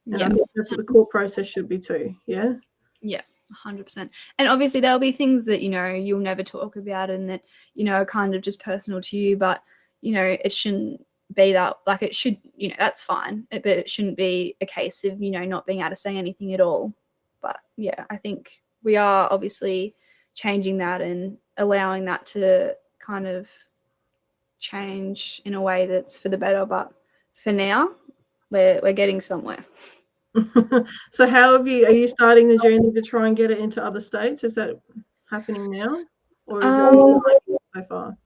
Speaker 1: And I think that's what the court process should be too. Yeah.
Speaker 3: Yeah, 100%. And obviously there'll be things that, you'll never talk about and that, are kind of just personal to you, but, it shouldn't be that, like it should, that's fine, but it shouldn't be a case of, not being able to say anything at all. But yeah, I think we are obviously changing that and allowing that to kind of change in a way that's for the better. But for now, we're getting somewhere.
Speaker 1: So are you starting the journey to try and get it into other states? Is that happening now, or is it so far?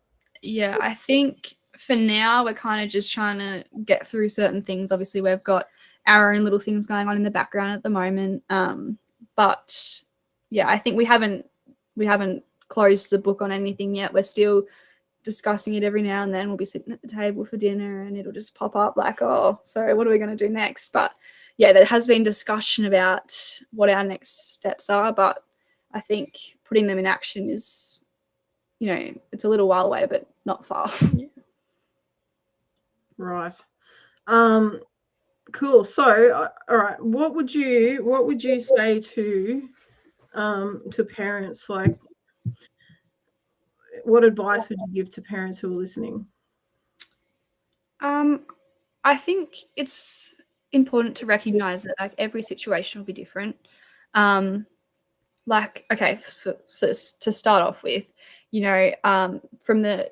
Speaker 3: Yeah, I think for now we're kind of just trying to get through certain things. Obviously, we've got our own little things going on in the background at the moment. But yeah, I think we haven't closed the book on anything yet. We're still discussing it every now and then. We'll be sitting at the table for dinner and it'll just pop up like, oh, so what are we going to do next? But yeah, there has been discussion about what our next steps are, but I think putting them in action is, it's a little while away, but not far.
Speaker 1: Right. Cool. So, all right. What would you say to parents? Like, what advice would you give to parents who are listening?
Speaker 3: I think it's important to recognize that like every situation will be different. Like, okay, so to start off with, from the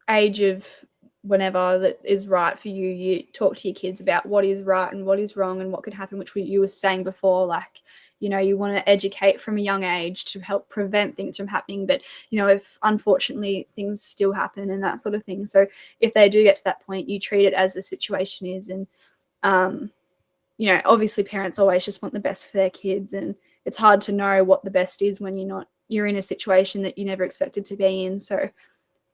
Speaker 3: age of whenever that is right for you, you talk to your kids about what is right and what is wrong and what could happen, which you were saying before, like, you want to educate from a young age to help prevent things from happening. But, if unfortunately things still happen and that sort of thing. So if they do get to that point, you treat it as the situation is. And, obviously parents always just want the best for their kids. And it's hard to know what the best is when you're in a situation that you never expected to be in. So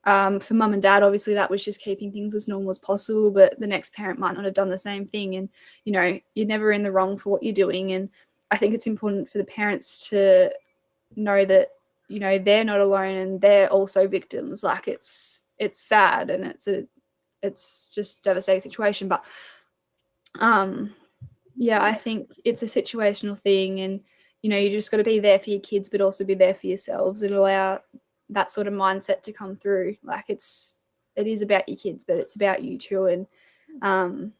Speaker 3: for mum and dad, obviously that was just keeping things as normal as possible, but the next parent might not have done the same thing. And, you're never in the wrong for what you're doing. And I think it's important for the parents to know that, they're not alone and they're also victims. Like it's sad and it's just a devastating situation. But yeah, I think it's a situational thing, and you just got to be there for your kids, but also be there for yourselves and allow that sort of mindset to come through. Like it is about your kids, but it's about you too. And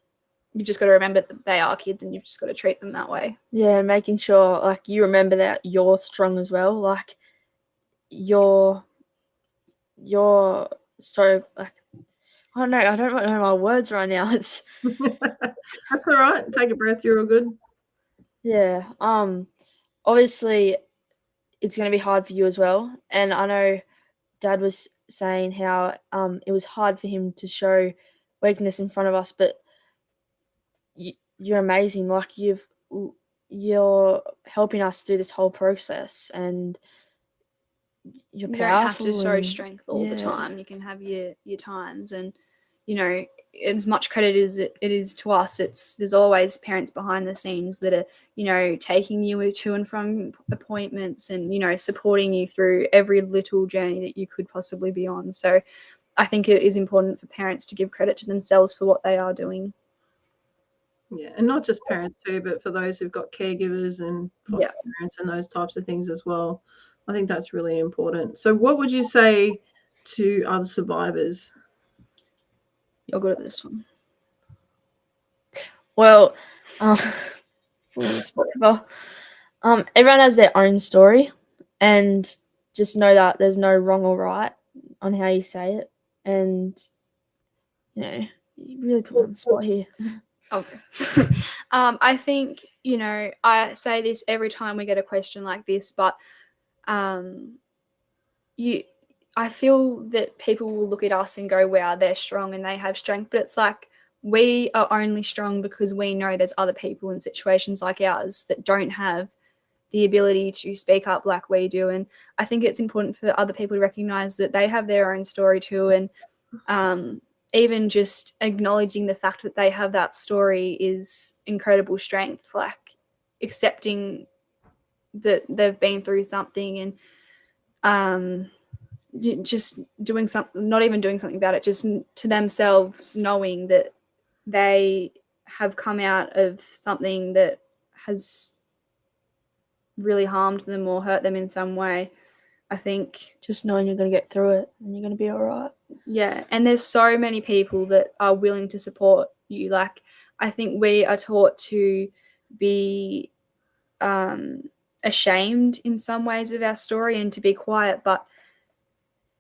Speaker 3: you've just got to remember that they are kids and you've just got to treat them that way.
Speaker 2: Yeah, and making sure like you remember that you're strong as well. Like you're so like I don't know my words right now. It's
Speaker 1: that's all right. Take a breath. You're all good.
Speaker 2: Yeah. Obviously it's going to be hard for you as well. And I know Dad was saying how it was hard for him to show weakness in front of us, but you're amazing. Like you're helping us do this whole process, and you're
Speaker 3: you
Speaker 2: powerful.
Speaker 3: Don't have to show strength all the time. You can have your times, and as much credit as it is to us, there's always parents behind the scenes that are taking you to and from appointments and supporting you through every little journey that you could possibly be on. So I think it is important for parents to give credit to themselves for what they are doing.
Speaker 1: Yeah, and not just parents too, but for those who've got caregivers and foster parents and those types of things as well. I think that's really important. So what would you say to other survivors?
Speaker 2: You're good at this one. Well, everyone has their own story, and just know that there's no wrong or right on how you say it. And you really put me on the spot here.
Speaker 3: Okay. I think I say this every time we get a question like this, but I feel that people will look at us and go, wow, they're strong and they have strength. But it's like we are only strong because we know there's other people in situations like ours that don't have the ability to speak up like we do. And I think it's important for other people to recognize that they have their own story too. And even just acknowledging the fact that they have that story is incredible strength. Like accepting that they've been through something, and just doing something, not even doing something about it, just to themselves knowing that they have come out of something that has really harmed them or hurt them in some way. I think
Speaker 2: just knowing you're going to get through it and you're going to be all right.
Speaker 3: Yeah, and there's so many people that are willing to support you. Like, I think we are taught to be ashamed in some ways of our story and to be quiet, but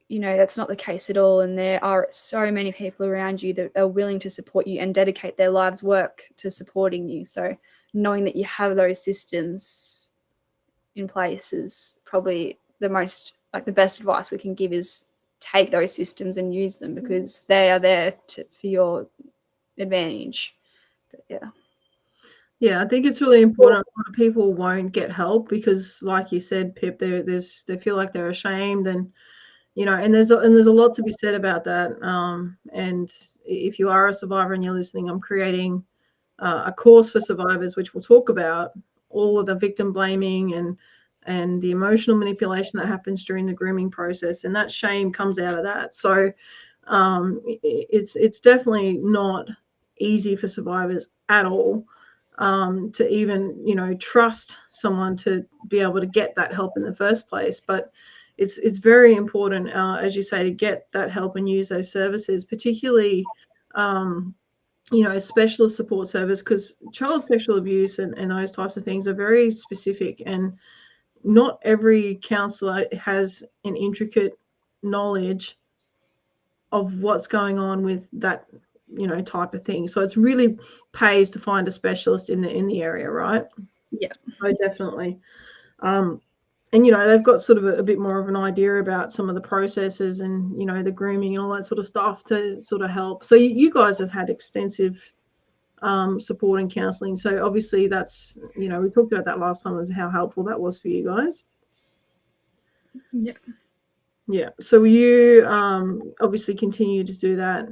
Speaker 3: that's not the case at all. And there are so many people around you that are willing to support you and dedicate their lives' work to supporting you. So knowing that you have those systems in place is probably the best advice we can give, is take those systems and use them, because they are there for your advantage. But
Speaker 1: yeah, I think it's really important. A lot of people won't get help because, like you said, Pip, they feel like they're ashamed, and and there's a lot to be said about that. And if you are a survivor and you're listening, I'm creating a course for survivors, which will talk about all of the victim blaming and the emotional manipulation that happens during the grooming process, and that shame comes out of that. So it's definitely not easy for survivors at all to even trust someone to be able to get that help in the first place. But it's very important, as you say, to get that help and use those services, particularly specialist support service, because child sexual abuse and those types of things are very specific, and not every counsellor has an intricate knowledge of what's going on with that type of thing. So it's really pays to find a specialist in the area, right?
Speaker 3: Yeah.
Speaker 1: So definitely. And they've got sort of a bit more of an idea about some of the processes and the grooming and all that sort of stuff to sort of help. So you guys have had extensive support and counselling. So obviously that's we talked about that last time, was how helpful that was for you guys. Yeah. So you obviously continue to do that,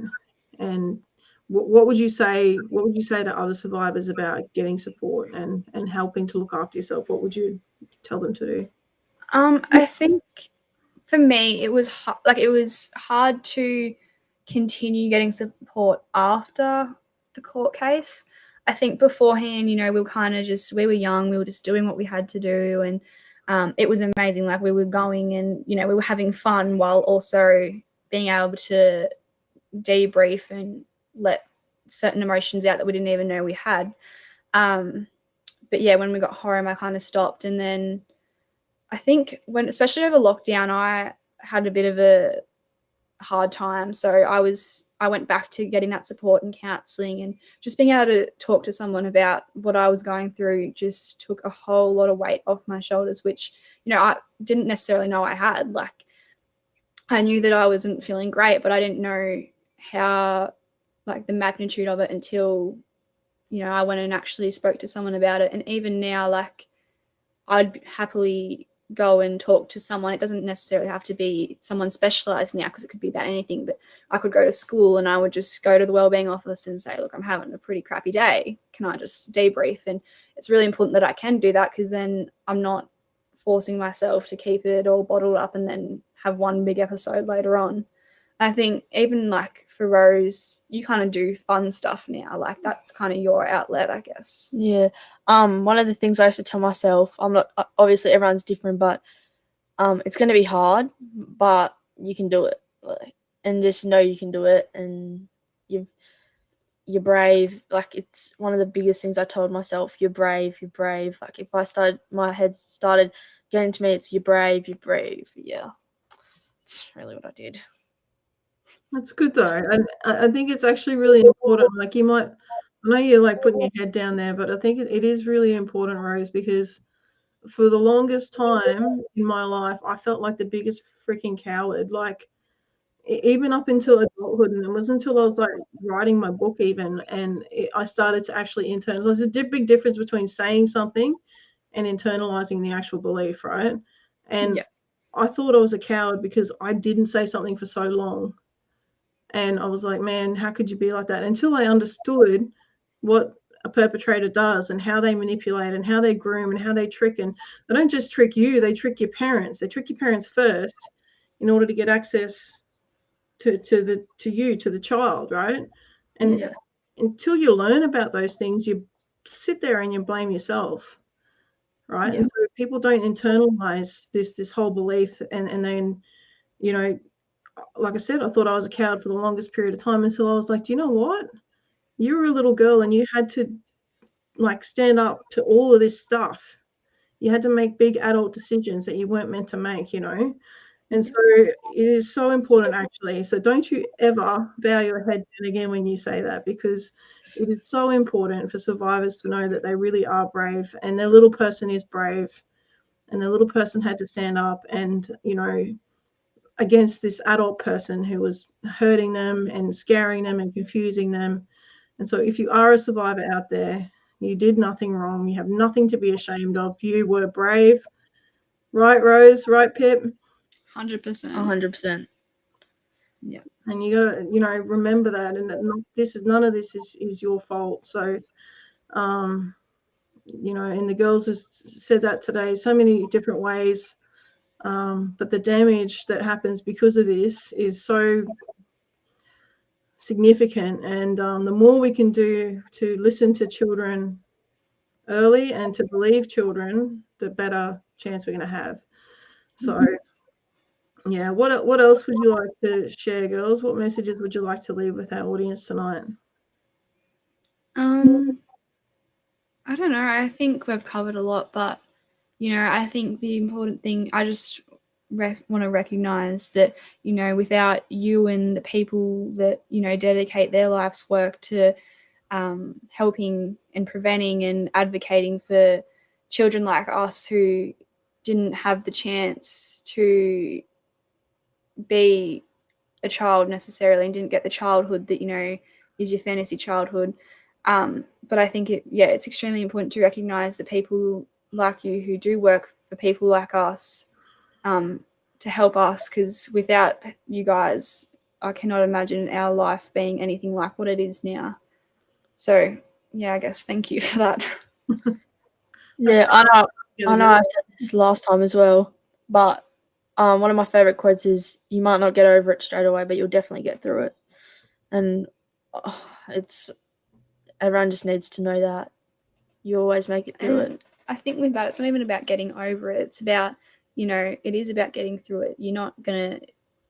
Speaker 1: and what would you say to other survivors about getting support and helping to look after yourself? What would you tell them to do?
Speaker 3: I think for me it was hard to continue getting support after the court case. I think beforehand, we were young, we were just doing what we had to do, and it was amazing. Like, we were going and we were having fun while also being able to debrief and let certain emotions out that we didn't even know we had. But yeah, when we got home, I kind of stopped, and then I think especially over lockdown, I had a bit of a hard time. So I went back to getting that support and counselling, and just being able to talk to someone about what I was going through just took a whole lot of weight off my shoulders, which, I didn't necessarily know I had. Like, I knew that I wasn't feeling great, but I didn't know how, the magnitude of it until, I went and actually spoke to someone about it. And even now, I'd happily go and talk to someone. It doesn't necessarily have to be someone specialised now, because it could be about anything, but I could go to school and I would just go to the wellbeing office and say, look, I'm having a pretty crappy day. Can I just debrief? And it's really important that I can do that, because then I'm not forcing myself to keep it all bottled up and then have one big episode later on. I think even for Rose, you kind of do fun stuff now. That's kind of your outlet, I guess.
Speaker 2: Yeah. One of the things I used to tell myself, I'm not, obviously everyone's different, but it's going to be hard, but you can do it. And just know you can do it, and you're brave. It's one of the biggest things I told myself. You're brave. If my head started getting to me, it's you're brave. Yeah. It's really what I did.
Speaker 1: That's good though, and I think it's actually really important. I know you're putting your head down there, but I think it is really important, Rose, because for the longest time in my life, I felt like the biggest freaking coward. Even up until adulthood, and it wasn't until I was writing my book even, and I started to actually internalize. There's a big difference between saying something and internalizing the actual belief, right? And
Speaker 3: yeah.
Speaker 1: I thought I was a coward because I didn't say something for so long. And I was like, man, how could you be like that? Until I understood what a perpetrator does and how they manipulate and how they groom and how they trick. And they don't just trick you, they trick your parents. They trick your parents first in order to get access to the child, right? And until you learn about those things, you sit there and you blame yourself, right? And so people don't internalize this whole belief, and then, you know, like I said, I thought I was a coward for the longest period of time until I was like, do you know what? You were a little girl and you had to like stand up to all of this stuff. You had to make big adult decisions that you weren't meant to make, you know. And so it is so important, actually. So don't you ever bow your head down again when you say that, because it is so important for survivors to know that they really are brave, and their little person is brave, and their little person had to stand up and, you know, against this adult person who was hurting them and scaring them and confusing them. And so if you are a survivor out there, you did nothing wrong. You have nothing to be ashamed of. You were brave. Right, Rose? Right, Pip?
Speaker 3: 100%.
Speaker 2: 100%.
Speaker 3: Yeah.
Speaker 1: And you got to, you know, remember that. And that none of this is your fault. So, you know, and the girls have said that today so many different ways. But the damage that happens because of this is so significant, and the more we can do to listen to children early and to believe children, the better chance we're going to have. So yeah, what else would you like to share, girls? What messages would you like to leave with our audience tonight?
Speaker 3: I don't know, I think we've covered a lot, but you know, I think the important thing, I just want to recognize that, you know, without you and the people that, you know, dedicate their life's work to helping and preventing and advocating for children like us who didn't have the chance to be a child necessarily and didn't get the childhood that, you know, is your fantasy childhood. But I think it's extremely important to recognize the people like you who do work for people like us, to help us, because without you guys, I cannot imagine our life being anything like what it is now. So yeah, I guess thank you for that.
Speaker 2: Yeah, I know I said this last time as well, but one of my favorite quotes is, "You might not get over it straight away, but you'll definitely get through it." And it's everyone just needs to know that you always make it through it.
Speaker 3: I think with that, it's not even about getting over it. It's about, you know, it is about getting through it. You're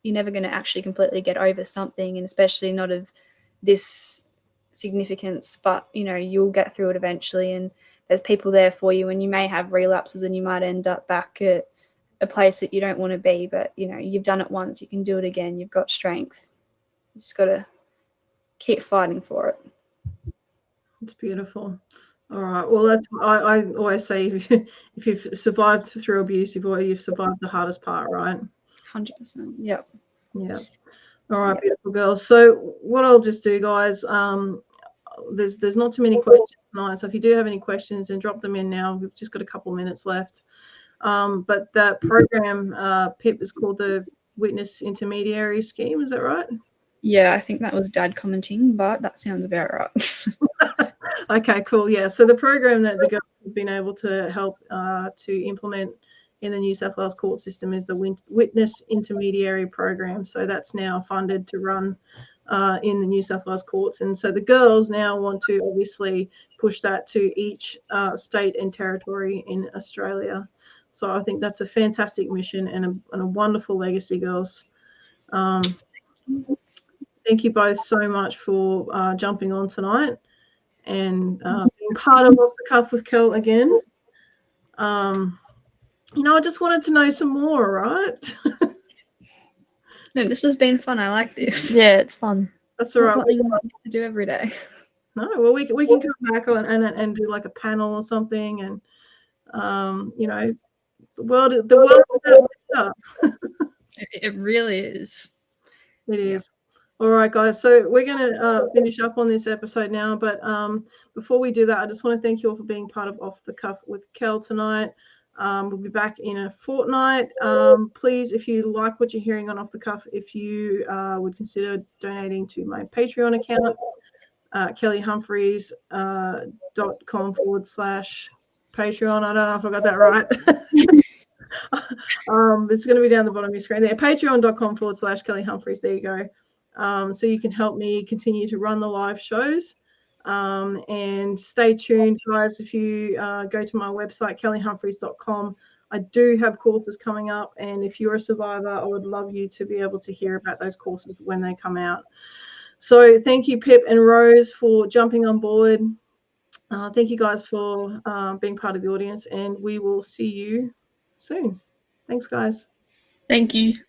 Speaker 3: never gonna actually completely get over something, and especially not of this significance. But you know, you'll get through it eventually, and there's people there for you. And you may have relapses, and you might end up back at a place that you don't want to be. But you know, you've done it once, you can do it again. You've got strength. You just gotta keep fighting for it.
Speaker 1: It's beautiful. All right. Well, that's I always say, if you've survived through abuse, you've survived the hardest part, right?
Speaker 3: 100%. Yep.
Speaker 1: Yeah. All right, beautiful girls. So what I'll just do, guys, there's not too many questions tonight. So if you do have any questions, then drop them in now. We've just got a couple minutes left. But that program, Pip, is called the Witness Intermediary Scheme. Is that right?
Speaker 3: Yeah, I think that was Dad commenting, but that sounds about right.
Speaker 1: Okay, cool. Yeah, so the program that the girls have been able to help to implement in the New South Wales court system is the Witness Intermediary Program. So that's now funded to run in the New South Wales courts. And so the girls now want to obviously push that to each state and territory in Australia. So I think that's a fantastic mission and a wonderful legacy, girls. Thank you both so much for jumping on tonight and being part of Off the Cuff with Kel again. You know, I just wanted to know some more, right?
Speaker 3: No, this has been fun. I like this.
Speaker 2: Yeah, it's fun.
Speaker 1: That's all right.
Speaker 3: Something I get to do every day.
Speaker 1: No, well, we can come back on and do like a panel or something, and you know, the world is better.
Speaker 3: It really is.
Speaker 1: It is. All right, guys. So we're going to finish up on this episode now. But before we do that, I just want to thank you all for being part of Off the Cuff with Kel tonight. We'll be back in a fortnight. Please, if you like what you're hearing on Off the Cuff, if you would consider donating to my Patreon account. kellyhumphries.com/Patreon. I don't know if I got that right. It's going to be down the bottom of your screen there. Patreon.com/KellyHumphries. There you go. So you can help me continue to run the live shows. And stay tuned, guys. If you go to my website, kellyhumphries.com, I do have courses coming up. And if you're a survivor, I would love you to be able to hear about those courses when they come out. So thank you, Pip and Rose, for jumping on board. Thank you guys for being part of the audience, and we will see you soon. Thanks, guys.
Speaker 2: Thank you.